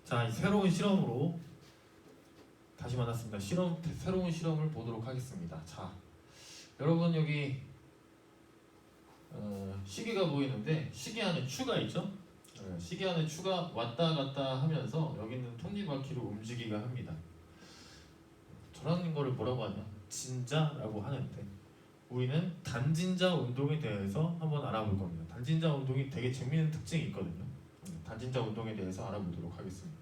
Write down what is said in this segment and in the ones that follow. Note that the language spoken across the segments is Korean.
자, 새로운 실험으로 다시 만났습니다. 새로운 실험을 보도록 하겠습니다. 자, 여러분 여기 시계가 보이는데 시계 안에 추가 있죠? 시계 안에 추가 왔다 갔다 하면서 여기 있는 톱니바퀴로 움직이게 합니다. 저런 거를 뭐라고 하냐? 진자라고 하는데 우리는 단진자 운동에 대해서 한번 알아볼 겁니다. 단진자 운동이 되게 재미있는 특징이 있거든요. 단진자 운동에 대해서 알아보도록 하겠습니다.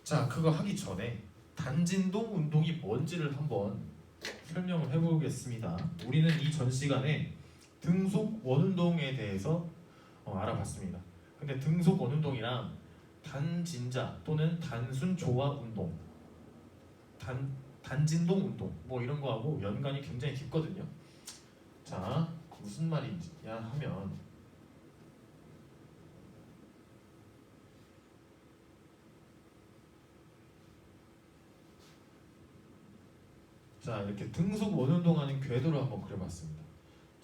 자, 그거 하기 전에 단진동 운동이 뭔지를 한번 설명을 해보겠습니다. 우리는 이 전 시간에 등속 원운동에 대해서 알아봤습니다. 근데 등속 원운동이랑 단진자 또는 단순 조화 운동, 단진동 운동 뭐 이런 거하고 연관이 굉장히 깊거든요. 자, 무슨 말이냐 하면 자, 이렇게 등속 원운동하는 궤도를 한번 그려봤습니다.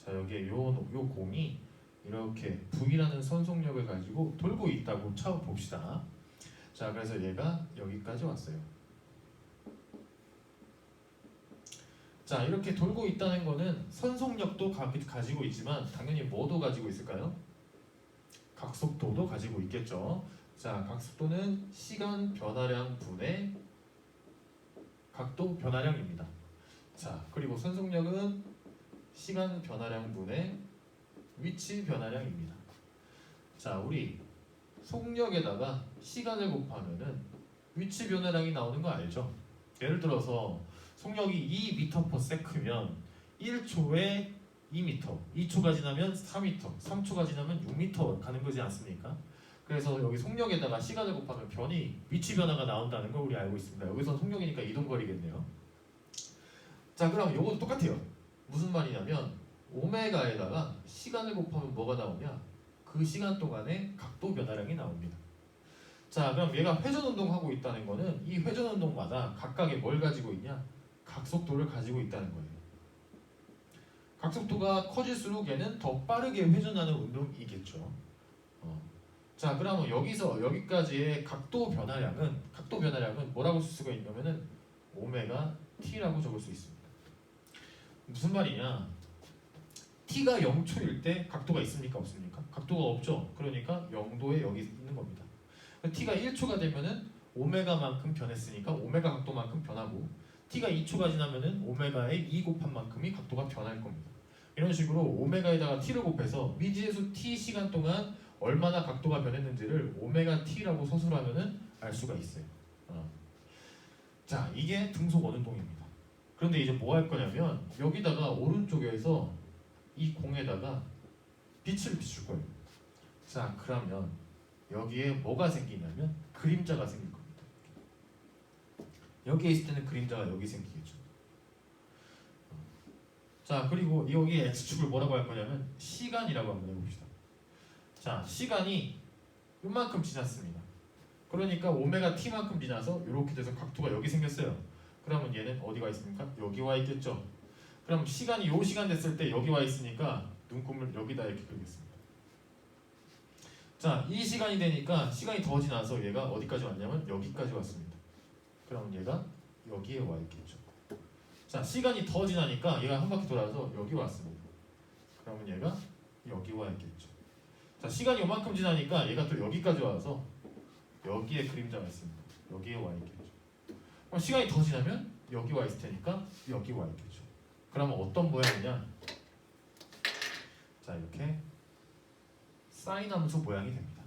자, 여기에 요 공이 이렇게 V라는 선속력을 가지고 돌고 있다고 봅시다. 자, 그래서 얘가 여기까지 왔어요. 자, 이렇게 돌고 있다는 거는 선속력도 가지고 있지만 당연히 뭐도 가지고 있을까요? 각속도도 가지고 있겠죠. 자, 각속도는 시간 변화량 분의 각도 변화량입니다. 자, 그리고 선속력은 시간 변화량 분의 위치 변화량입니다. 자, 우리 속력에다가 시간을 곱하면은 위치 변화량이 나오는 거 알죠? 예를 들어서 속력이 2m/s면 1초에 2m, 2초가 지나면 4m, 3초가 지나면 6m 가는 거지 않습니까? 그래서 여기 속력에다가 시간을 곱하면 위치 변화가 나온다는 걸 우리 알고 있습니다. 여기서 속력이니까 이동거리겠네요. 자, 그럼 이것도 똑같아요. 무슨 말이냐면 오메가에다가 시간을 곱하면 뭐가 나오냐? 그 시간 동안에 각도 변화량이 나옵니다. 자, 그럼 얘가 회전운동 하고 있다는 거는 이 회전운동마다 각각의 뭘 가지고 있냐? 각속도를 가지고 있다는 거예요. 각속도가 커질수록 얘는 더 빠르게 회전하는 운동이겠죠. 자, 그러면 여기서 여기까지의 각도 변화량은 뭐라고 쓸 수가 있냐면은 오메가 t라고 적을 수 있습니다. 무슨 말이냐? t가 0초일 때 각도가 있습니까? 없습니까? 각도가 없죠. 그러니까 0도에 여기 있는 겁니다. t가 1초가 되면은 오메가만큼 변했으니까 오메가 각도만큼 변하고 t가 2초가 지나면은 오메가의 2 곱한 만큼이 각도가 변할 겁니다. 이런 식으로 오메가에다가 t를 곱해서 미지에서 t 시간 동안 얼마나 각도가 변했는지를 오메가 t라고 서술하면은 알 수가 있어요. 자, 이게 등속 원운동입니다. 그런데 이제 뭐 할 거냐면 여기다가 오른쪽에서 이 공에다가 빛을 비출 거예요. 자, 그러면 여기에 뭐가 생기냐면 그림자가 생길 겁니다. 여기에 있을 때는 그림자가 여기 생기겠죠. 자, 그리고 여기 x축을 뭐라고 할 거냐면 시간이라고 한번 해봅시다. 자, 시간이 이만큼 지났습니다. 그러니까 오메가 t만큼 지나서 이렇게 돼서 각도가 여기 생겼어요. 그러면 얘는 어디 와 있습니까? 여기 와 있겠죠. 그럼 시간이 요 시간 됐을 때 여기 와 있으니까 눈금을 여기다 이렇게 그리겠습니다. 자, 이 시간이 되니까 시간이 더 지나서 얘가 어디까지 왔냐면 여기까지 왔습니다. 그럼 얘가 여기에 와 있겠죠. 자, 시간이 더 지나니까 얘가 한 바퀴 돌아서 여기 왔습니다. 그러면 얘가 여기 와 있겠죠. 자, 시간이 요만큼 지나니까 얘가 또 여기까지 와서 여기에 그림자가 있습니다. 여기에 와 있겠죠. 그럼 시간이 더 지나면 여기 와 있을 테니까 여기 와 있겠죠. 그러면 어떤 모양이냐? 자, 이렇게 사인 함수 모양이 됩니다.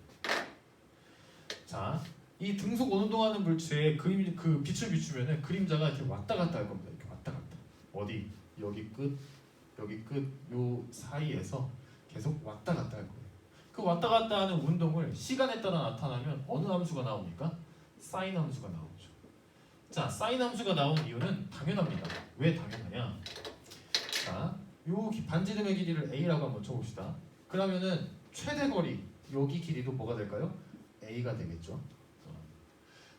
자, 이 등속 원운동하는 물체에 그 빛을 비추면은 그림자가 이렇게 왔다 갔다 할 겁니다. 이렇게 왔다 갔다. 어디? 여기 끝, 여기 끝, 요 사이에서 계속 왔다 갔다 할 거예요. 그 왔다 갔다 하는 운동을 시간에 따라 나타나면 어느 함수가 나옵니까? 사인 함수가 나오죠. 자, 사인 함수가 나온 이유는 당연합니다. 왜 당연하냐? 자, 요 반지름의 길이를 a라고 한번 쳐봅시다. 그러면은 최대 거리 여기 길이도 뭐가 될까요? a가 되겠죠.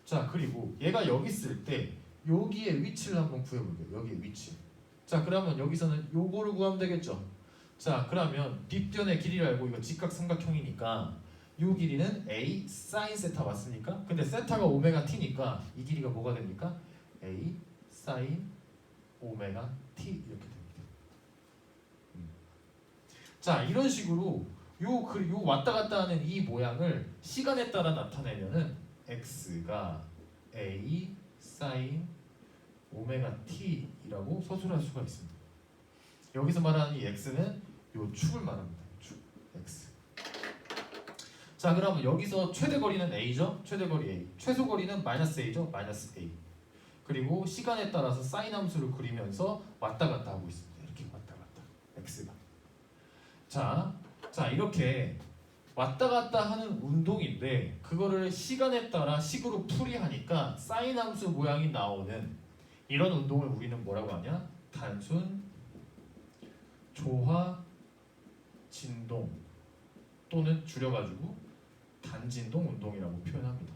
자, 그리고 얘가 여기 있을 때 여기에 위치를 한번 구해볼게요. 여기에 위치. 자, 그러면 여기서는 요거를 구하면 되겠죠. 자, 그러면 빗변의 길이를 알고 이거 직각삼각형이니까 요 길이는 a 사인 세타 맞습니까? 근데 세타가 오메가 t니까 이 길이가 뭐가 됩니까? a 사인 오메가 t 이렇게 됩니다. 자, 이런 식으로 요 왔다 갔다 하는 이 모양을 시간에 따라 나타내면은 x가 a 사인 오메가 t이라고 서술할 수가 있습니다. 여기서 말하는 이 x는 요 축을 말합니다. 축 x. 자, 그러면 여기서 최대 거리는 a죠? 최대 거리 a. 최소 거리는 마이너스 a죠? 마이너스 a. 그리고 시간에 따라서 사인 함수를 그리면서 왔다 갔다 하고 있습니다. 이렇게 왔다 갔다 x가. 자 이렇게 왔다 갔다 하는 운동인데 그거를 시간에 따라 식으로 풀이하니까 사인 함수 모양이 나오는 이런 운동을 우리는 뭐라고 하냐? 단순 조화 진동 또는 줄여가지고 단진동 운동이라고 표현합니다.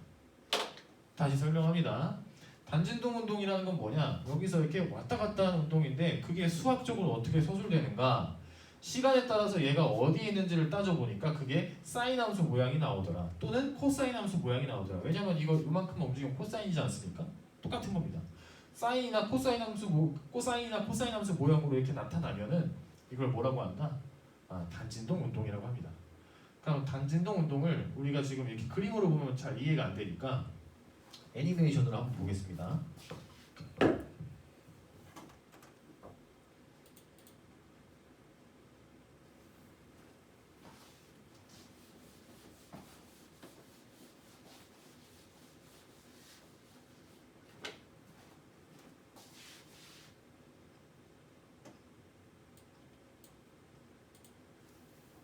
다시 설명합니다. 단진동 운동이라는 건 뭐냐? 여기서 이렇게 왔다 갔다 하는 운동인데 그게 수학적으로 어떻게 서술되는가? 시간에 따라서 얘가 어디에 있는지를 따져보니까 그게 사인 함수 모양이 나오더라. 또는 코사인 함수 모양이 나오더라. 왜냐면 이거 이만큼 움직이면 코사인이지 않습니까? 똑같은 겁니다. 사인이나 코사인 함수 코사인이나 코사인 함수 모양으로 이렇게 나타나면은 이걸 뭐라고 한다? 단진동 운동이라고 합니다. 그럼 단진동 운동을 우리가 지금 이렇게 그림으로 보면 잘 이해가 안 되니까 애니메이션으로 한번 보겠습니다.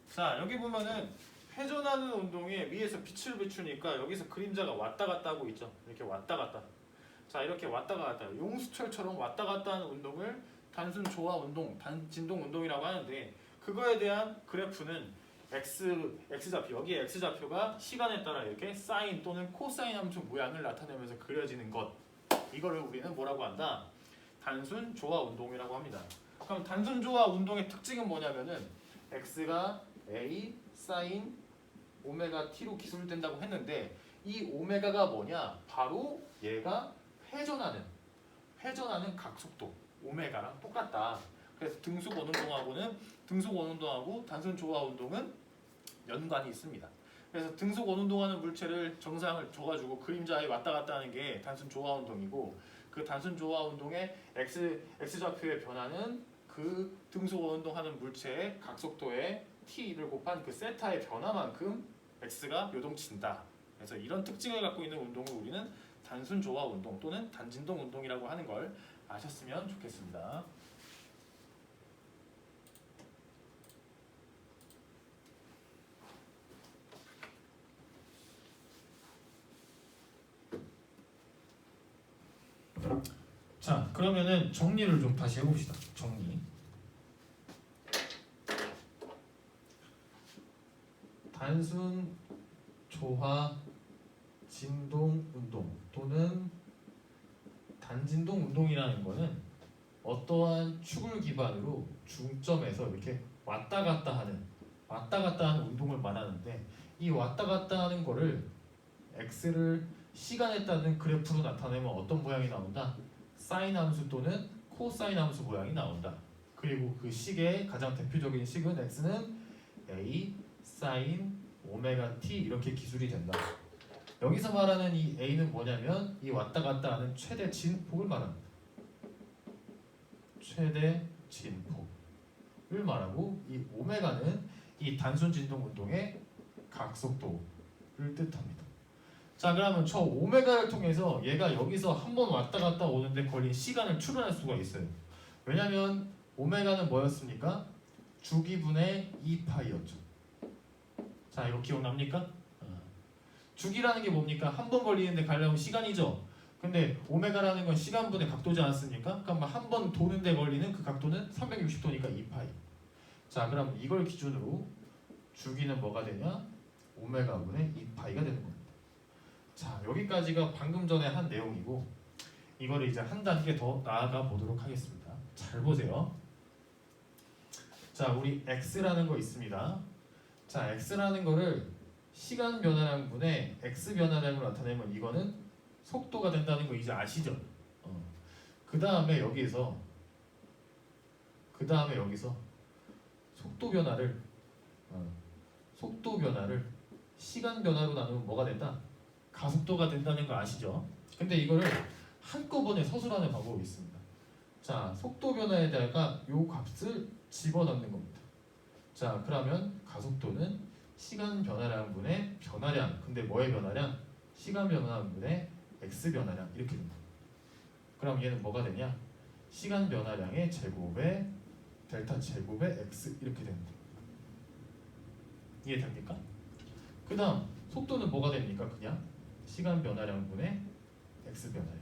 자, 여기 보면은 회전하는 운동에 위에서 빛을 비추니까 여기서 그림자가 왔다 갔다 하고 있죠. 이렇게 왔다 갔다. 자, 이렇게 왔다 갔다 용수철처럼 왔다 갔다 하는 운동을 단순 조화 운동, 단진동 운동이라고 하는데 그거에 대한 그래프는 x좌표, 여기에 x좌표가 시간에 따라 이렇게 사인 또는 코사인 함수 모양을 나타내면서 그려지는 것, 이거를 우리는 뭐라고 한다? 단순 조화 운동이라고 합니다. 그럼 단순 조화 운동의 특징은 뭐냐면은 x가 a 사인 오메가 t로 기술된다고 했는데 이 오메가가 뭐냐? 바로 얘가 회전하는 각속도 오메가랑 똑같다. 그래서 등속 원운동하고 단순 조화 운동은 연관이 있습니다. 그래서 등속 원운동하는 물체를 정상을 줘가지고 그림자에 왔다 갔다 하는 게 단순 조화 운동이고 그 단순 조화 운동의 x좌표의 변화는 그 등속 원운동하는 물체의 각속도의 t를 곱한 그 세타의 변화만큼 x가 요동친다. 그래서 이런 특징을 갖고 있는 운동을 우리는 단순 조화 운동 또는 단진동 운동이라고 하는 걸 아셨으면 좋겠습니다. 자, 그러면은 정리를 좀 다시 해봅시다. 정리. 단순 조화 진동 운동 또는 단진동 운동이라는 거는 어떠한 축을 기반으로 중점에서 이렇게 왔다 갔다 하는 운동을 말하는데 이 왔다 갔다 하는 거를 x를 시간에 따른 그래프로 나타내면 어떤 모양이 나온다? 사인 함수 또는 코사인 함수 모양이 나온다. 그리고 그 식의 가장 대표적인 식은 x는 a 사인 오메가 t 이렇게 기술이 된다. 여기서 말하는 이 a는 뭐냐면 이 왔다 갔다 하는 최대 진폭을 말합니다. 최대 진폭을 말하고 이 오메가는 이 단순 진동 운동의 각속도를 뜻합니다. 자, 그러면 저 오메가를 통해서 얘가 여기서 한 번 왔다 갔다 오는데 걸린 시간을 추론할 수가 있어요. 왜냐면 오메가는 뭐였습니까? 주기분의 2파이였죠. 자, 이거 기억납니까? 주기라는 게 뭡니까? 한 번 걸리는데 가려면 시간이죠. 근데 오메가라는 건 시간분의 각도지 않습니까? 그러니까 한 번 도는데 걸리는 그 각도는 360도니까 2파이. 자, 그럼 이걸 기준으로 주기는 뭐가 되냐? 오메가분의 2파이가 되는 겁니다. 자, 여기까지가 방금 전에 한 내용이고 이거를 이제 한 단계 더 나아가 보도록 하겠습니다. 잘 보세요. 자, 우리 x라는 거 있습니다. 자, x라는 거를 시간 변화량분의 x 변화량으로 나타내면 이거는 속도가 된다는 거 이제 아시죠? 그 다음에 여기서 속도 변화를 시간 변화로 나누면 뭐가 된다? 가속도가 된다는 거 아시죠? 근데 이거를 한꺼번에 서술하는 방법이 있습니다. 자, 속도 변화에다가 요 값을 집어넣는 겁니다. 자, 그러면 가속도는 시간 변화량분의 변화량. 근데 뭐의 변화량? 시간 변화량분의 x 변화량 이렇게 됩니다. 그럼 얘는 뭐가 되냐? 시간 변화량의 제곱에 델타 제곱의 x 이렇게 됩니다. 이해됩니까? 그 다음 속도는 뭐가 됩니까? 그냥 시간 변화량분의 x 변화량.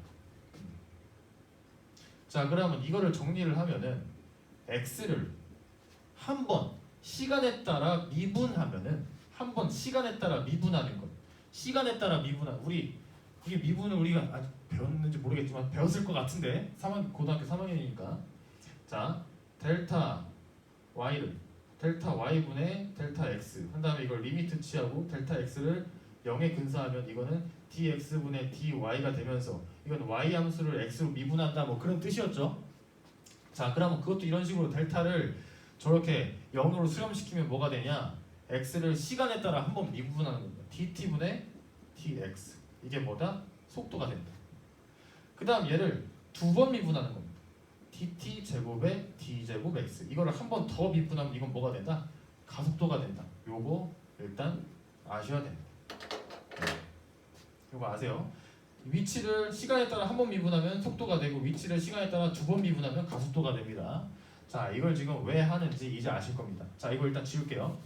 자, 그러면 이거를 정리를 하면은 x를 한번 시간에 따라 미분하면은 한번 시간에 따라 미분하는 것. 시간에 따라 우리 이게 미분을 우리가 아직 배웠는지 모르겠지만 배웠을 것 같은데 고등학교 3학년이니까 자, 델타 y분의 델타 x 한 다음에 이걸 리미트 취하고 델타 x를 0에 근사하면 이거는 dx분의 dy가 되면서 이건 y 함수를 x로 미분한다 뭐 그런 뜻이었죠. 자, 그러면 그것도 이런 식으로 델타를 저렇게 0으로 수렴시키면 뭐가 되냐? x를 시간에 따라 한번 미분하는 겁니다. dt분의 dx 이게 뭐다? 속도가 된다. 그 다음 얘를 두 번 미분하는 겁니다. dt 제곱에 d 제곱 x 이거를 한 번 더 미분하면 이건 뭐가 된다? 가속도가 된다. 요거 일단 아셔야 됩니다. 요거 아세요? 위치를 시간에 따라 한 번 미분하면 속도가 되고 위치를 시간에 따라 두 번 미분하면 가속도가 됩니다. 자, 이걸 지금 왜 하는지 이제 아실 겁니다. 자, 이거 일단 지울게요.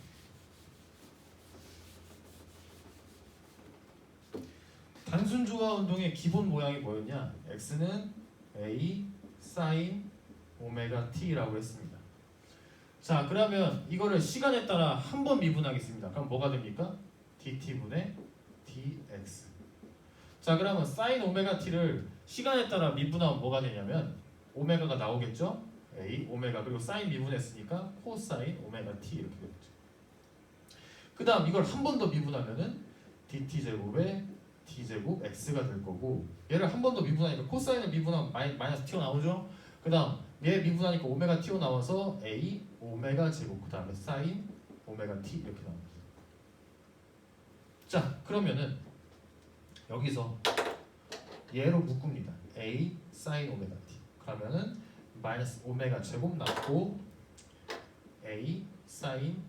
단순 조화 운동의 기본 모양이 뭐였냐? x는 a sin 오메가 t라고 했습니다. 자, 그러면 이거를 시간에 따라 한 번 미분하겠습니다. 그럼 뭐가 됩니까? dt분의 dx. 자, 그러면 sin 오메가 t를 시간에 따라 미분하면 뭐가 되냐면 오메가가 나오겠죠? a 오메가 그리고 sin 미분했으니까 코사인 오메가 t 이렇게 되겠죠. 그 다음 이걸 한 번 더 미분하면은 dt 제곱에 d 제곱 x가 될 거고 얘를 한 번 더 미분하니까 코사인을 미분하면 마이너스 t가 나오죠. 그 다음 얘 미분하니까 오메가 t가 나와서 a 오메가 제곱 그 다음에 sin 오메가 t 이렇게 나옵니다. 자, 그러면은 여기서 얘로 묶습니다. a sin 오메가 t 그러면은 마이너스 오메가 제곱 나왔고 a sin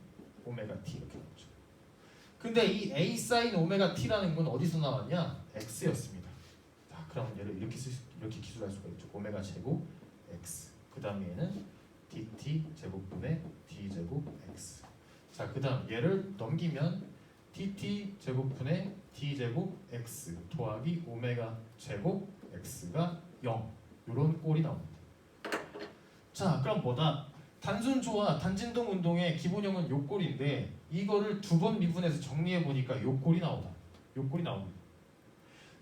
오메가 t 이렇게 나오죠. 근데 이 a sin 오메가 t라는 건 어디서 나왔냐? x였습니다. 자, 그럼 얘를 이렇게 기술할 수가 있죠. 오메가 제곱 x. 그 다음에 얘는 dt 제곱분의 d 제곱 x. 자, 그 다음 얘를 넘기면 dt 제곱분의 d 제곱 x 더하기 오메가 제곱 x가 0 이런 꼴이 나옵니다. 자, 그럼 뭐다? 단순 조화 단진동 운동의 기본형은 요 꼴인데 이거를 두 번 미분해서 정리해 보니까 요 꼴이 나옵니다.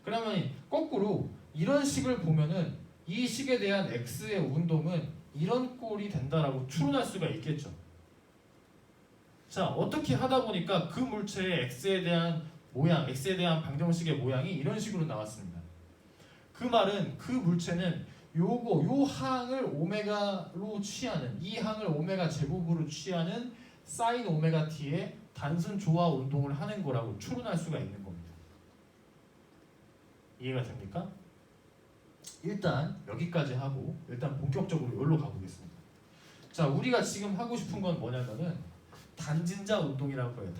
그러면 거꾸로 이런 식을 보면은 이 식에 대한 x의 운동은 이런 꼴이 된다라고 추론할 수가 있겠죠. 자, 어떻게 하다 보니까 그 물체의 x에 대한 모양, x에 대한 방정식의 모양이 이런 식으로 나왔습니다. 그 말은 그 물체는 요 항을 오메가로 취하는 이 항을 오메가 제곱으로 취하는 사인 오메가 t의 단순 조화 운동을 하는 거라고 추론할 수가 있는 겁니다. 이해가 됩니까? 일단 여기까지 하고 일단 본격적으로 여기로 가보겠습니다. 자, 우리가 지금 하고 싶은 건 뭐냐면은 단진자 운동이라고 해요.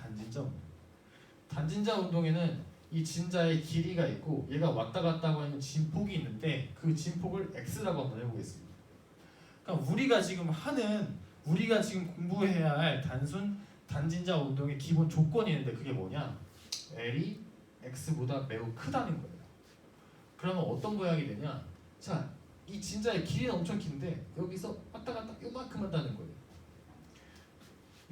단진자 운동에는 이 진자의 길이가 있고 얘가 왔다 갔다 하는 진폭이 있는데 그 진폭을 x라고 한번 해보겠습니다. 그러니까 우리가 지금 공부해야 할 단진자 운동의 기본 조건이 있는데 그게 뭐냐? L이 x보다 매우 크다는 거예요. 그러면 어떤 모양이 되냐? 자, 이 진자의 길이는 엄청 긴데 여기서 왔다 갔다 요만큼 한다는 거예요.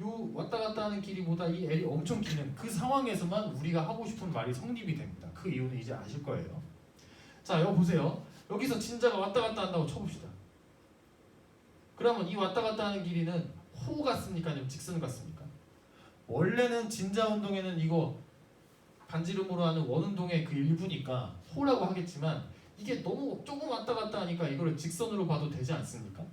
요 왔다 갔다 하는 길이보다 이 L이 엄청 기는 그 상황에서만 우리가 하고 싶은 말이 성립이 됩니다. 그 이유는 이제 아실 거예요. 자, 여기 보세요. 여기서 진자가 왔다 갔다 한다고 쳐봅시다. 그러면 이 왔다 갔다 하는 길이는 호 같습니까? 아니면 직선 같습니까? 원래는 진자 운동에는 이거 반지름으로 하는 원운동의 그 일부니까 호라고 하겠지만 이게 너무 조금 왔다 갔다 하니까 이거를 직선으로 봐도 되지 않습니까?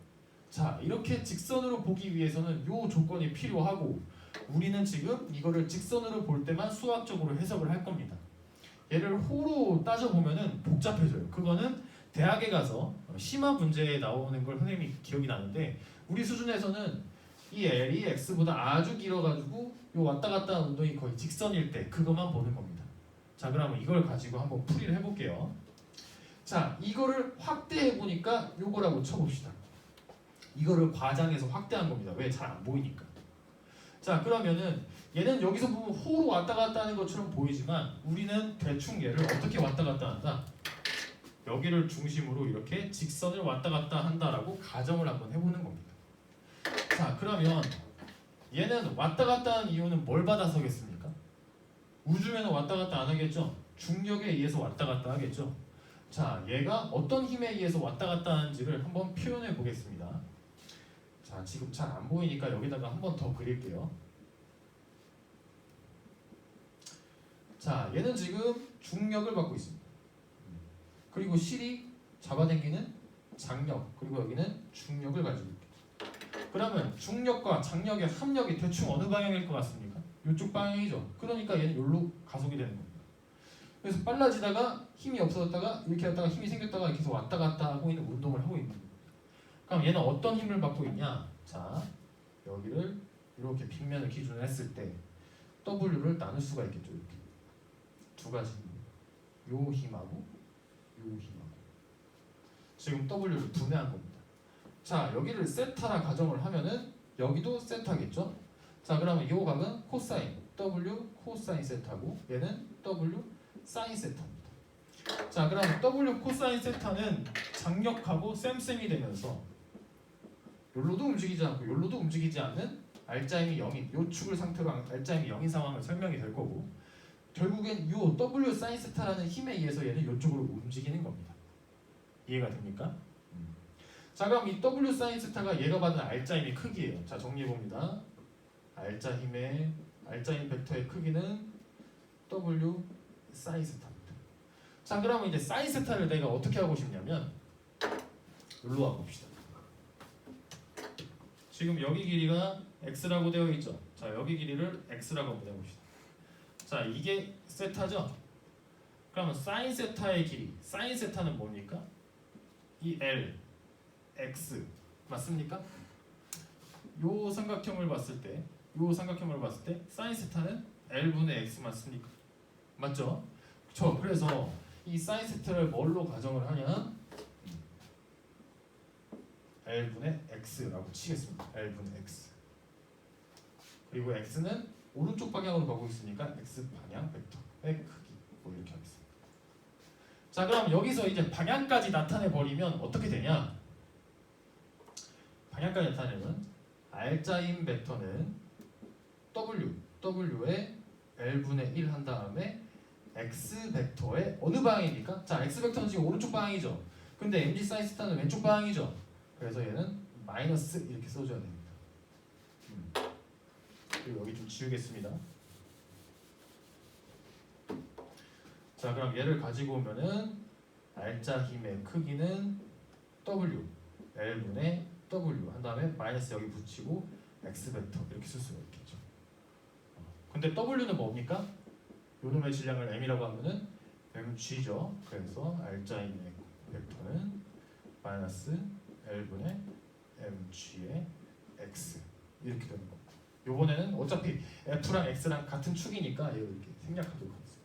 자, 이렇게 직선으로 보기 위해서는 요 조건이 필요하고 우리는 지금 이거를 직선으로 볼 때만 수학적으로 해석을 할 겁니다. 얘를 호로 따져보면은 복잡해져요. 그거는 대학에 가서 심화 문제에 나오는 걸 선생님이 기억이 나는데 우리 수준에서는 이 L이 X보다 아주 길어가지고 요 왔다 갔다 하는 운동이 거의 직선일 때 그것만 보는 겁니다. 자, 그러면 이걸 가지고 한번 풀이를 해볼게요. 자, 이거를 확대해 보니까 요거라고 쳐봅시다. 이거를 과장해서 확대한 겁니다. 왜? 잘 안 보이니까. 자, 그러면은 얘는 여기서 보면 호로 왔다 갔다 하는 것처럼 보이지만 우리는 대충 얘를 어떻게 왔다 갔다 한다? 여기를 중심으로 이렇게 직선을 왔다 갔다 한다라고 가정을 한번 해보는 겁니다. 자, 그러면 얘는 왔다 갔다 하는 이유는 뭘 받아서겠습니까? 우주에는 왔다 갔다 안 하겠죠? 중력에 의해서 왔다 갔다 하겠죠? 자, 얘가 어떤 힘에 의해서 왔다 갔다 하는지를 한번 표현해 보겠습니다. 자, 지금 잘 안 보이니까 여기다가 한 번 더 그릴게요. 자, 얘는 지금 중력을 받고 있습니다. 그리고 실이 잡아당기는 장력, 그리고 여기는 중력을 가지고 있겠죠. 그러면 중력과 장력의 합력이 대충 어느 방향일 것 같습니까? 이쪽 방향이죠. 그러니까 얘는 여기로 가속이 되는 겁니다. 그래서 빨라지다가 힘이 없어졌다가 이렇게 하다가 힘이 생겼다가 이렇게 해서 왔다 갔다 하고 있는 운동을 하고 있는 겁니다. 그럼 얘는 어떤 힘을 받고 있냐? 자, 여기를 이렇게 빗면을 기준으로 했을 때 W를 나눌 수가 있겠죠. 이렇게 두 가지 요 힘하고 요 힘하고 지금 W를 분해한 겁니다. 자, 여기를 세타라 가정을 하면은 여기도 세타겠죠. 자, 그러면 이 각은 코사인 W 코사인 세타고 얘는 W 사인 세타입니다. 자, 그럼 W 코사인 세타는 장력하고 쌤쌤이 되면서 요로도 움직이지 않고 요로도 움직이지 않는 알짜임이 0인 요 축을 상태로 알짜임이 0인 상황을 설명이 될 거고 결국엔 요 W 사인 세타라는 힘에 의해서 얘는 요쪽으로 움직이는 겁니다. 이해가 됩니까? 자, 그럼 이 W 사인 세타가 얘가 받는 알짜임의 크기예요. 자, 정리해 봅니다. 알짜힘 벡터의 크기는 W 사인 세타입니다. 자, 그러면 이제 사인 세타를 내가 어떻게 하고 싶냐면 여기로 와봅시다. 지금 여기 길이가 x라고 되어 있죠. 자, 여기 길이를 x라고 한번 해봅시다. 자, 이게 세타죠. 그러면 사인 세타의 길이, 사인 세타는 뭡니까? 이 L, x 맞습니까? 요 삼각형을 봤을 때, 사인 세타는 L분의 x 맞습니까? 맞죠? 그래서 이 사인 세타를 뭘로 가정을 하냐? L분의 x라고 치겠습니다. L분의 x. 그리고 x는 오른쪽 방향으로 가고 있으니까 x 방향 벡터의 크기 뭐 이렇게 하겠습니다. 자, 그럼 여기서 이제 방향까지 나타내 버리면 어떻게 되냐? 방향까지 나타내면 알짜인 벡터는 w의 L분의 1 한 다음에 x 벡터의 어느 방향입니까? 자, x 벡터는 지금 오른쪽 방향이죠. 근데 mg 사인 세타는 왼쪽 방향이죠. 그래서 얘는 마이너스 이렇게 써줘야 됩니다. 그리고 여기 좀 지우겠습니다. 자, 그럼 얘를 가지고 오면은 알짜 힘의 크기는 W L분의 W 한 다음에 마이너스 여기 붙이고 x 벡터 이렇게 쓸 수가 있겠죠. 근데 W는 뭡니까? 요놈의 질량을 m이라고 하면은 mg죠. 그래서 알짜 힘의 벡터는 마이너스 L분의 mg의 x 이렇게 되는 겁니다. 요번에는 어차피 f랑 x랑 같은 축이니까 이렇게 생략하도록 하겠습니다.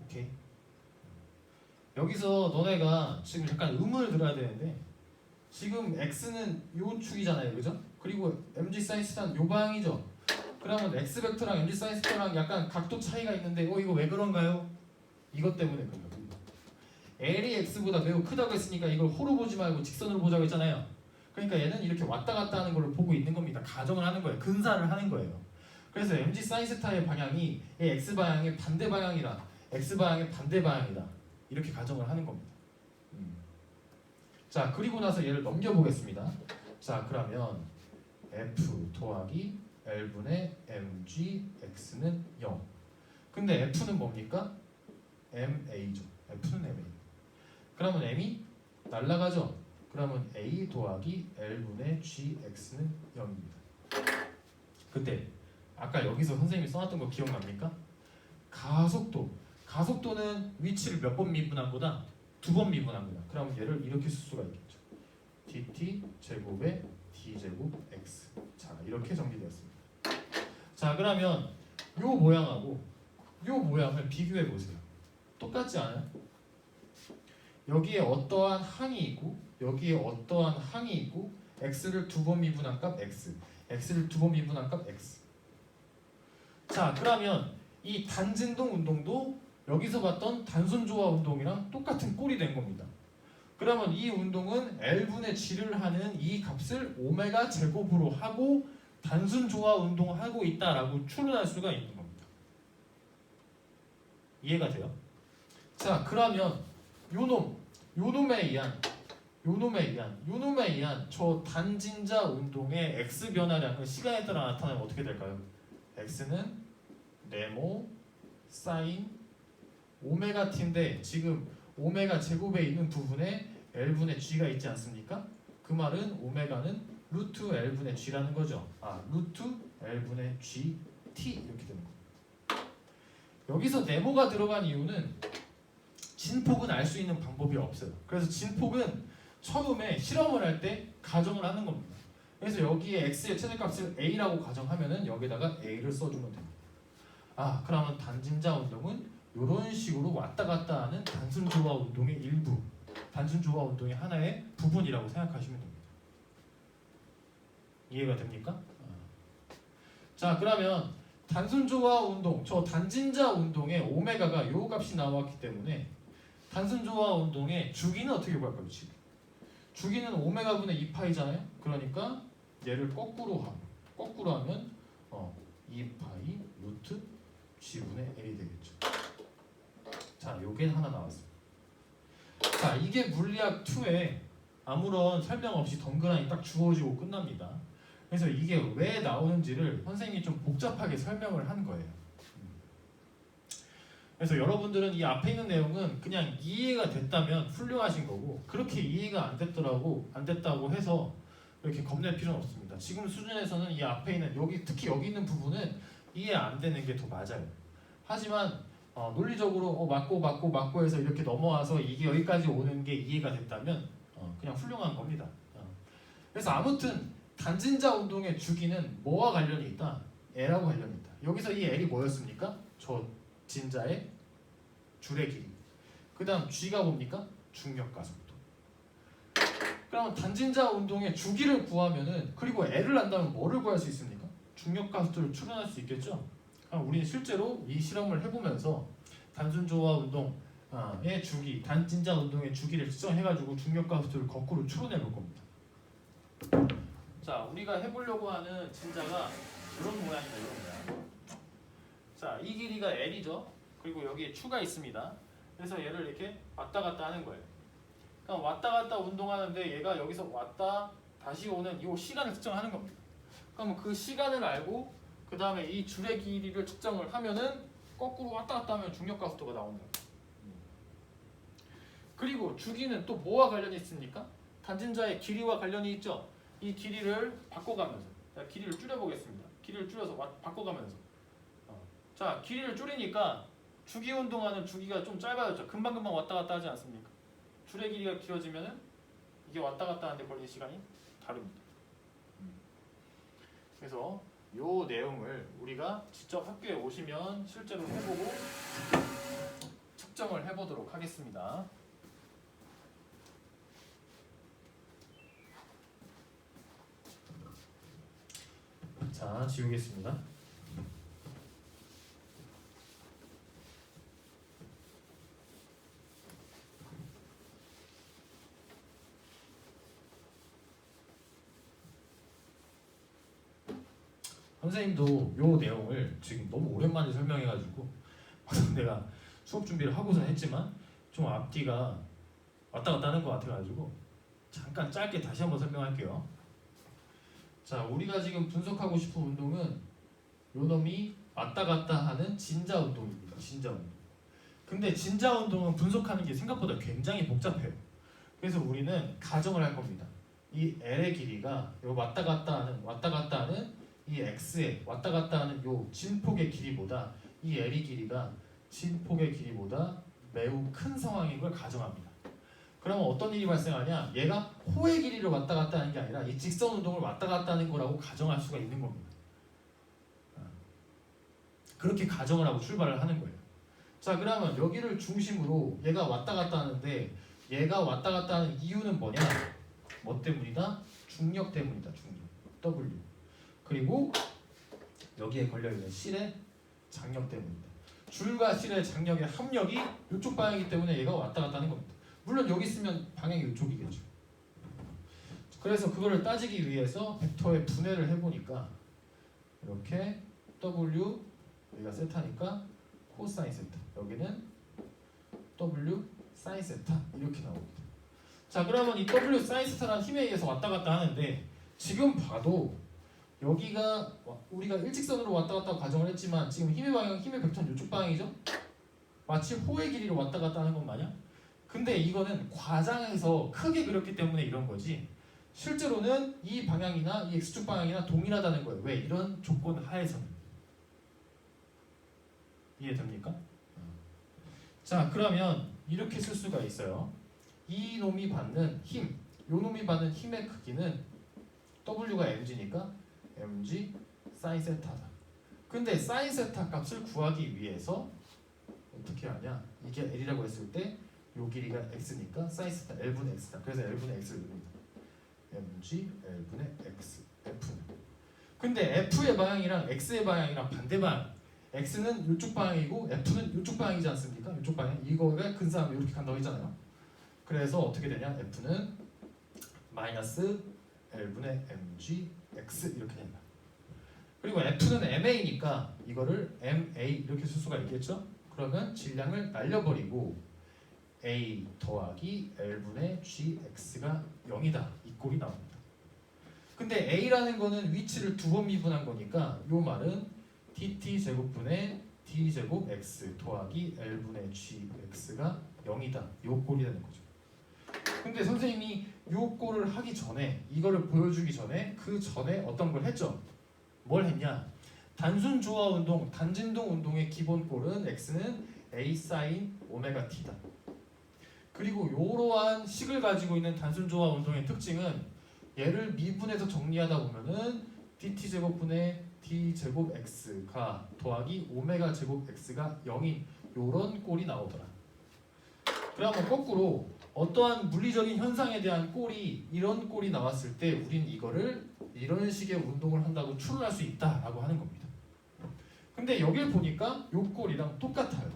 오케이. 여기서 너네가 지금 잠깐 의문을 들어야 되는데 지금 x는 요 축이잖아요, 그죠? 그리고 mg 사인 세타는 요 방향이죠. 그러면 x 벡터랑 mg 사인 세타랑 약간 각도 차이가 있는데 이거 왜 그런가요? 이것 때문에 그런 거예요. L이 x보다 매우 크다고 했으니까 이걸 호로 보지 말고 직선으로 보자고 했잖아요. 그러니까 얘는 이렇게 왔다 갔다 하는 걸 보고 있는 겁니다. 가정을 하는 거예요. 근사를 하는 거예요. 그래서 mg 사인 세타의 방향이 x 방향의 반대 방향이라 x 방향의 반대 방향이다. 이렇게 가정을 하는 겁니다. 자, 그리고 나서 얘를 넘겨보겠습니다. 자, 그러면 F 더하기 L분의 mg x는 0. 근데 F는 뭡니까? MA죠. F는 MA. 그러면 M이 날라가죠. 그러면 A 더하기 L분의 GX는 0입니다. 근데 아까 여기서 선생님이 써놨던 거 기억납니까? 가속도는 위치를 몇 번 미분한 거다? 2번 미분한 거다. 그러면 얘를 이렇게 쓸 수가 있겠죠. dt 제곱에 d 제곱 x. 자, 이렇게 정리되었습니다. 자, 그러면 요 모양하고 요 모양을 비교해 보세요. 똑같지 않아요? 여기에 어떠한 항이 있고 여기에 어떠한 항이 있고 x를 2번 미분한 값 x, x를 2번 미분한 값 x. 자, 그러면 이 단진동 운동도 여기서 봤던 단순조화 운동이랑 똑같은 꼴이 된 겁니다. 그러면 이 운동은 L분의 G를 하는 이 값을 오메가 제곱으로 하고 단순조화 운동을 하고 있다라고 추론할 수가 있는 겁니다. 이해가 돼요? 자, 그러면 요놈에 의한 저 단진자 운동의 x 변화량은 시간에 따라 나타나면 어떻게 될까요? x는 네모 사인 오메가 t인데 지금 오메가 제곱에 있는 부분에 L분의 G가 있지 않습니까? 그 말은 오메가는 루트 L분의 G라는 거죠. 루트 L분의 GT 이렇게 되는 겁니다. 여기서 네모가 들어간 이유는 진폭은 알 수 있는 방법이 없어요. 그래서 진폭은 처음에 실험을 할 때 가정을 하는 겁니다. 그래서 여기에 x의 최대값을 a라고 가정하면은 여기다가 a를 써주면 됩니다. 그러면 단진자 운동은 이런 식으로 왔다 갔다 하는 단순조화 운동의 일부, 단순조화 운동의 하나의 부분이라고 생각하시면 됩니다. 이해가 됩니까? 자, 그러면 단순조화 운동, 저 단진자 운동의 오메가가 요 값이 나왔기 때문에 단순조화 운동의 주기는 어떻게 구할까요? 주기는 오메가분의 2파이잖아요. 그러니까 얘를 거꾸로 하면 2파이 루트 g분의 l이 되겠죠. 자, 요게 하나 나왔습니다. 자, 이게 물리학 2에 아무런 설명 없이 덩그러니 딱 주어지고 끝납니다. 그래서 이게 왜 나오는지를 선생님이 좀 복잡하게 설명을 한 거예요. 그래서 여러분들은 이 앞에 있는 내용은 그냥 이해가 됐다면 훌륭하신 거고, 그렇게 이해가 안 됐다고 해서 이렇게 겁낼 필요는 없습니다. 지금 수준에서는 이 앞에 있는 특히 여기 있는 부분은 이해 안 되는 게 더 맞아요. 하지만 논리적으로 맞고 해서 이렇게 넘어와서 이게 여기까지 오는 게 이해가 됐다면 그냥 훌륭한 겁니다. 그래서 아무튼 단진자 운동의 주기는 뭐와 관련이 있다? L하고 관련이 있다. 여기서 이 L이 뭐였습니까? 저 진자의 줄의 길이. 그 다음 G가 뭡니까? 중력 가속도. 그러면 단진자 운동의 주기를 구하면은, 그리고 L을 안다면 뭐를 구할 수 있습니까? 중력 가속도를 추론할 수 있겠죠? 그럼 우리는 실제로 이 실험을 해보면서 단순조화 운동의 주기, 단진자 운동의 주기를 측정해가지고 중력 가속도를 거꾸로 추론해 볼 겁니다. 자, 우리가 해보려고 하는 진자가 이런 모양이다, 이런 모양. 자, 이 길이가 L이죠. 그리고 여기에 추가 있습니다. 그래서 얘를 이렇게 왔다 갔다 하는 거예요. 그러니까 왔다 갔다 운동하는데 얘가 여기서 왔다 다시 오는 이 시간을 측정하는 겁니다. 그럼 그 시간을 알고 그 다음에 이 줄의 길이를 측정을 하면은 거꾸로 왔다 갔다 하면 중력 가속도가 나온다. 그리고 주기는 또 뭐와 관련이 있습니까? 단진자의 길이와 관련이 있죠. 이 길이를 바꿔가면서, 길이를 줄여보겠습니다. 길이를 줄여서 바꿔가면서. 자, 길이를 줄이니까 주기 운동하는 주기가 좀 짧아졌죠. 금방금방 왔다 갔다 하지 않습니까? 줄의 길이가 길어지면은 이게 왔다 갔다 하는데 걸리는 시간이 다릅니다. 그래서 요 내용을 우리가 직접 학교에 오시면 실제로 해보고 측정을 해보도록 하겠습니다. 자, 지우겠습니다. 선생님도 요 내용을 지금 너무 오랜만에 설명해가지고 내가 수업 준비를 하고선 했지만 좀 앞뒤가 왔다 갔다 하는 것 같아가지고 잠깐 짧게 다시 한번 설명할게요. 자, 자, 우리가 지금 분석하고 싶은 운동은 요 놈이 왔다 갔다 하는 진자 운동입니다. 진자 운동. 근데 진자 운동은 분석하는 게 생각보다 굉장히 복잡해요. 그래서 우리는 가정을 할 겁니다. 이 L의 길이가 요 왔다 갔다 하는 이 X의 왔다 갔다 하는 요 진폭의 길이보다 이 L의 길이가 진폭의 길이보다 매우 큰 상황인 걸 가정합니다. 그러면 어떤 일이 발생하냐? 얘가 호의 길이를 왔다 갔다 하는 게 아니라 이 직선 운동을 왔다 갔다 하는 거라고 가정할 수가 있는 겁니다. 그렇게 가정을 하고 출발을 하는 거예요. 자, 그러면 여기를 중심으로 얘가 왔다 갔다 하는데 얘가 왔다 갔다 하는 이유는 뭐냐? 뭐 때문이다? 중력 때문이다. 중력. W. 그리고 여기에 걸려있는 실의 장력 때문이다. 줄과 실의 장력의 합력이 이쪽 방향이기 때문에 얘가 왔다 갔다 하는 겁니다. 물론 여기 있으면 방향이 이쪽이겠죠. 그래서 그거를 따지기 위해서 벡터의 분해를 해보니까 이렇게 W 여기가 세타니까 코사인 세타, 여기는 W 사인 세타 이렇게 나옵니다. 자, 그러면 이 W 사인 세타라는 힘에 의해서 왔다 갔다 하는데 지금 봐도 여기가 우리가 일직선으로 왔다 갔다 가정을 했지만 지금 힘의 방향, 힘의 벡터는 이쪽 방향이죠? 마치 호의 길이로 왔다 갔다 하는 것 마냥. 근데 이거는 과장해서 크게 그렸기 때문에 이런 거지 실제로는 이 방향이나 이 X축 방향이나 동일하다는 거예요. 왜? 이런 조건 하에서는. 이해됩니까? 자, 그러면 이렇게 쓸 수가 있어요. 이 놈이 받는 힘, 요 놈이 받는 힘의 크기는 W가 mg니까 mg 사인 세타다. 근데 사인 세타 값을 구하기 위해서 어떻게 하냐? 이게 L이라고 했을 때 요 길이가 x니까 사인 세타 L분의 x다. 그래서 L분의 x를 넣습니다. mg L분의 x, f는. 근데 f의 방향이랑 x의 방향이랑 반대 방향. x는 이쪽 방향이고 f는 이쪽 방향이지 않습니까? 이쪽 방향. 이거가 근사하면 이렇게 간다고 했잖아요. 그래서 어떻게 되냐? f는 마이너스 L분의 mg x 이렇게 된다. 그리고 f는 ma니까 이거를 ma 이렇게 쓸 수가 있겠죠? 그러면 질량을 날려버리고 a 더하기 L분의 gx가 0이다. 이 꼴이 나옵니다. 근데 a라는 거는 위치를 두 번 미분한 거니까 요 말은 dt 제곱분의 d 제곱 x 더하기 L분의 gx가 0이다. 요 꼴이 되는 거죠. 근데 선생님이 요 꼴을 하기 전에 이거를 보여주기 전에 그 전에 어떤 걸 했죠? 뭘 했냐? 단순 조화 운동, 단진동 운동의 기본 꼴은 x는 a 사인 오메가 t다. 그리고 이러한 식을 가지고 있는 단순 조화 운동의 특징은 얘를 미분해서 정리하다 보면은 dt 제곱분의 d 제곱 x가 더하기 오메가 제곱 x가 0인 요런 꼴이 나오더라. 그러면 거꾸로 어떠한 물리적인 현상에 대한 꼴이 이런 꼴이 나왔을 때 우린 이거를 이런 식의 운동을 한다고 추론할 수 있다라고 하는 겁니다. 근데 여길 보니까 요 꼴이랑 똑같아요.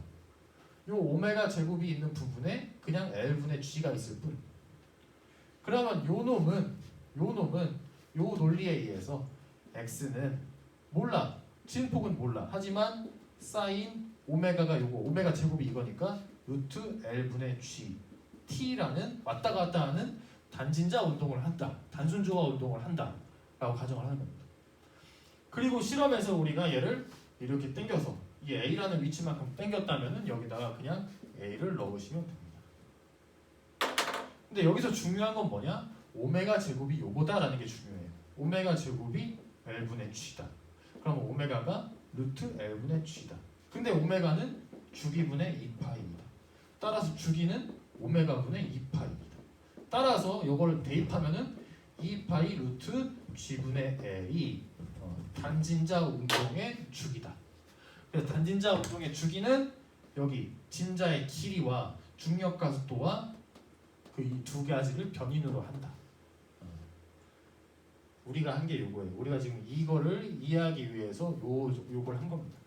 요 오메가 제곱이 있는 부분에 그냥 L분의 G가 있을 뿐. 그러면 요 놈은 요 논리에 의해서 X는 몰라. 진폭은 몰라. 하지만 사인 오메가가 요거 오메가 제곱이 이거니까 루트 L분의 G T라는 왔다 갔다 하는 단진자 운동을 한다. 단순 조화 운동을 한다. 라고 가정을 하는 겁니다. 그리고 실험에서 우리가 얘를 이렇게 당겨서 이 A라는 위치만큼 당겼다면은 여기다가 그냥 A를 넣으시면 됩니다. 근데 여기서 중요한 건 뭐냐? 오메가 제곱이 요거다라는 게 중요해요. 오메가 제곱이 L분의 G다. 그럼 오메가가 루트 L분의 G다. 근데 오메가는 주기분의 2파입니다. 따라서 주기는 오메가분의 2파입니다. 따라서 요거를 대입하면은 2파이 루트 G분의 L이 단진자 운동의 주기다. 그래서 단진자 운동의 주기는 여기 진자의 길이와 중력 가속도와 그 이 두 가지를 변인으로 한다. 우리가 한 게 요거예요. 우리가 지금 이거를 이해하기 위해서 요걸 한 겁니다.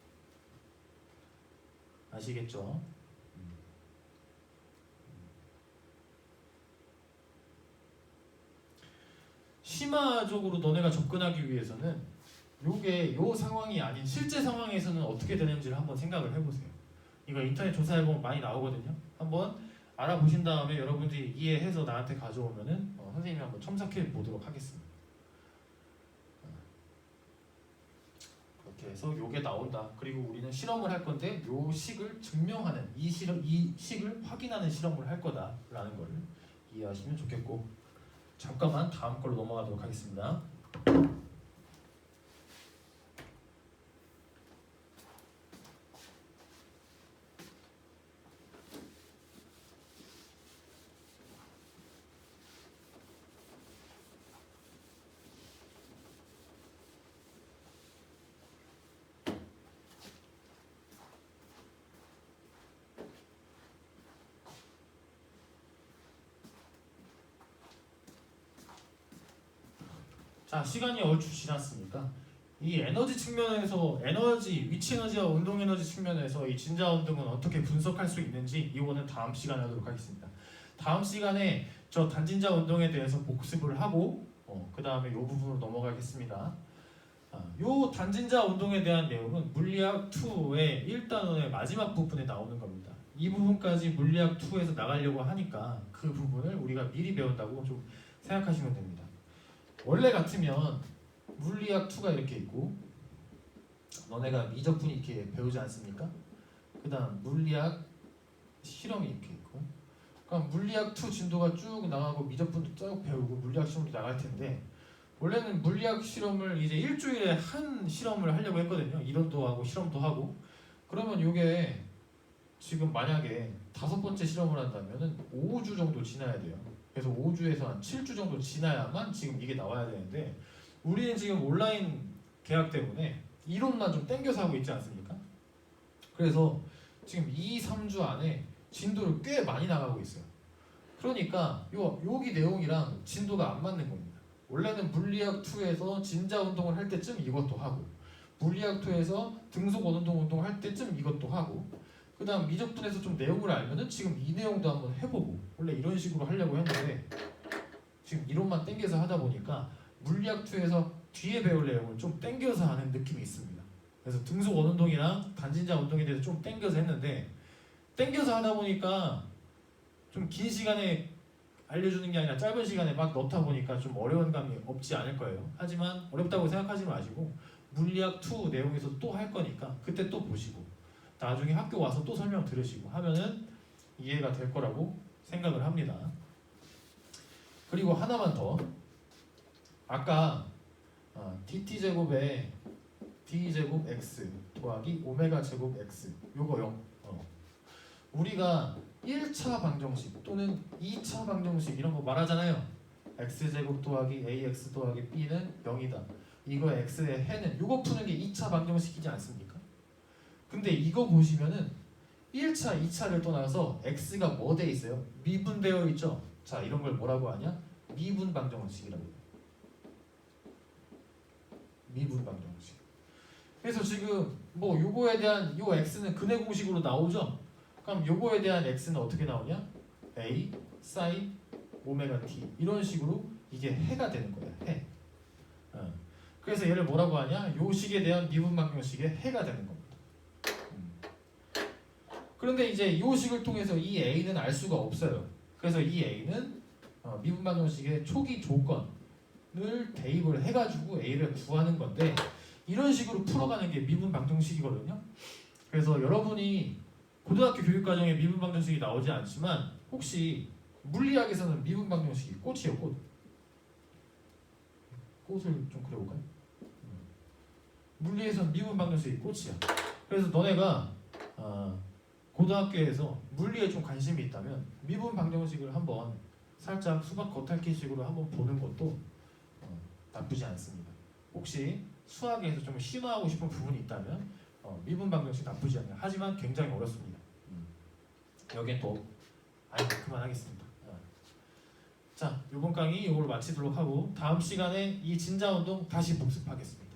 아시겠죠? 심화적으로 너네가 접근하기 위해서는 요게 요 상황이 아닌 실제 상황에서는 어떻게 되는지를 한번 생각을 해보세요. 이거 인터넷 조사해보면 많이 나오거든요. 한번 알아보신 다음에 여러분들이 이해해서 나한테 가져오면은 선생님이 한번 첨삭해 보도록 하겠습니다. 이렇게 해서 요게 나온다. 그리고 우리는 실험을 할 건데 요 식을 증명하는 이 식을 확인하는 실험을 할 거다라는 걸 이해하시면 좋겠고, 잠깐만 다음 걸로 넘어가도록 하겠습니다. 자, 시간이 얼추 지났으니까 이 에너지 측면에서 위치 에너지와 운동 에너지 측면에서 이 진자 운동은 어떻게 분석할 수 있는지 이거는 다음 시간에 하도록 하겠습니다. 다음 시간에 저 단진자 운동에 대해서 복습을 하고 그 다음에 이 부분으로 넘어가겠습니다. 요 단진자 운동에 대한 내용은 물리학 2의 1단원의 마지막 부분에 나오는 겁니다. 이 부분까지 물리학 2에서 나가려고 하니까 그 부분을 우리가 미리 배운다고 좀 생각하시면 됩니다. 원래 같으면 물리학 2가 이렇게 있고, 너네가 미적분이 이렇게 배우지 않습니까? 그 다음 물리학 실험이 이렇게 있고, 그럼 물리학 2 진도가 쭉 나가고 미적분도 쭉 배우고 물리학 실험도 나갈 텐데, 원래는 물리학 실험을 이제 일주일에 한 실험을 하려고 했거든요. 이론도 하고 실험도 하고. 그러면 이게 지금 만약에 5번째 실험을 한다면은 5주 정도 지나야 돼요. 그래서 5주에서 한 7주 정도 지나야만 지금 이게 나와야 되는데, 우리는 지금 온라인 계약 때문에 이론만 좀 땡겨서 하고 있지 않습니까? 그래서 지금 2, 3주 안에 진도를 꽤 많이 나가고 있어요. 그러니까 여기 내용이랑 진도가 안 맞는 겁니다. 원래는 물리학 2에서 진자 운동을 할 때쯤 이것도 하고, 물리학 2에서 등속 원운동 할 때쯤 이것도 하고, 그 다음 미적분에서 좀 내용을 알면은 지금 이 내용도 한번 해보고, 원래 이런 식으로 하려고 했는데 지금 이론만 땡겨서 하다 보니까 물리학 2에서 뒤에 배울 내용을 좀 땡겨서 하는 느낌이 있습니다. 그래서 등속 원운동이랑 단진자 운동에 대해서 좀 땡겨서 했는데, 땡겨서 하다 보니까 좀 긴 시간에 알려주는 게 아니라 짧은 시간에 막 넣다 보니까 좀 어려운 감이 없지 않을 거예요. 하지만 어렵다고 생각하지 마시고 물리학 2 내용에서 또 할 거니까 그때 또 보시고 나중에 학교 와서 또 설명 들으시고 하면은 이해가 될 거라고 생각을 합니다. 그리고 하나만 더, 아까 dt제곱에 d제곱 x 더하기 오메가 제곱 x 요거요. 우리가 1차 방정식 또는 2차 방정식 이런 거 말하잖아요. x제곱 더하기 ax 더하기 b는 0이다. 이거 x의 해는 요거 푸는 게 2차 방정식이지 않습니까? 근데 이거 보시면은 1차, 2차를 떠나서 x가 뭐 돼 있어요? 미분되어 있죠? 자, 이런 걸 뭐라고 하냐? 미분 방정식이라고 해요. 미분 방정식. 그래서 지금 뭐 요거에 대한 요 x는 근해 공식으로 나오죠? 그럼 요거에 대한 x는 어떻게 나오냐? a sin 오메가 t 이런 식으로 이게 해가 되는 거야. 해. 그래서 얘를 뭐라고 하냐? 요 식에 대한 미분 방정식의 해가 되는 겁니다. 그런데 이제 요 식을 통해서 이 a는 알 수가 없어요. 그래서 이 a는 미분 방정식의 초기 조건을 대입을 해가지고 a를 구하는 건데, 이런 식으로 풀어가는 게 미분 방정식이거든요. 그래서 여러분이 고등학교 교육과정에 미분 방정식이 나오지 않지만 혹시 물리학에서는 미분 방정식이 꽃이에요. 꽃을 좀 그려볼까요? 물리에서는 미분 방정식이 꽃이야. 그래서 너네가 고등학교에서 물리에 좀 관심이 있다면 미분 방정식을 한번 살짝 수학 겉핥기식으로 한번 보는 것도 나쁘지 않습니다. 혹시 수학에서 좀 심화하고 싶은 부분이 있다면 미분 방정식 나쁘지 않아요. 하지만 굉장히 어렵습니다. 여기에 또 그만하겠습니다. 자, 이번 강의 이걸로 마치도록 하고 다음 시간에 이 진자 운동 다시 복습하겠습니다.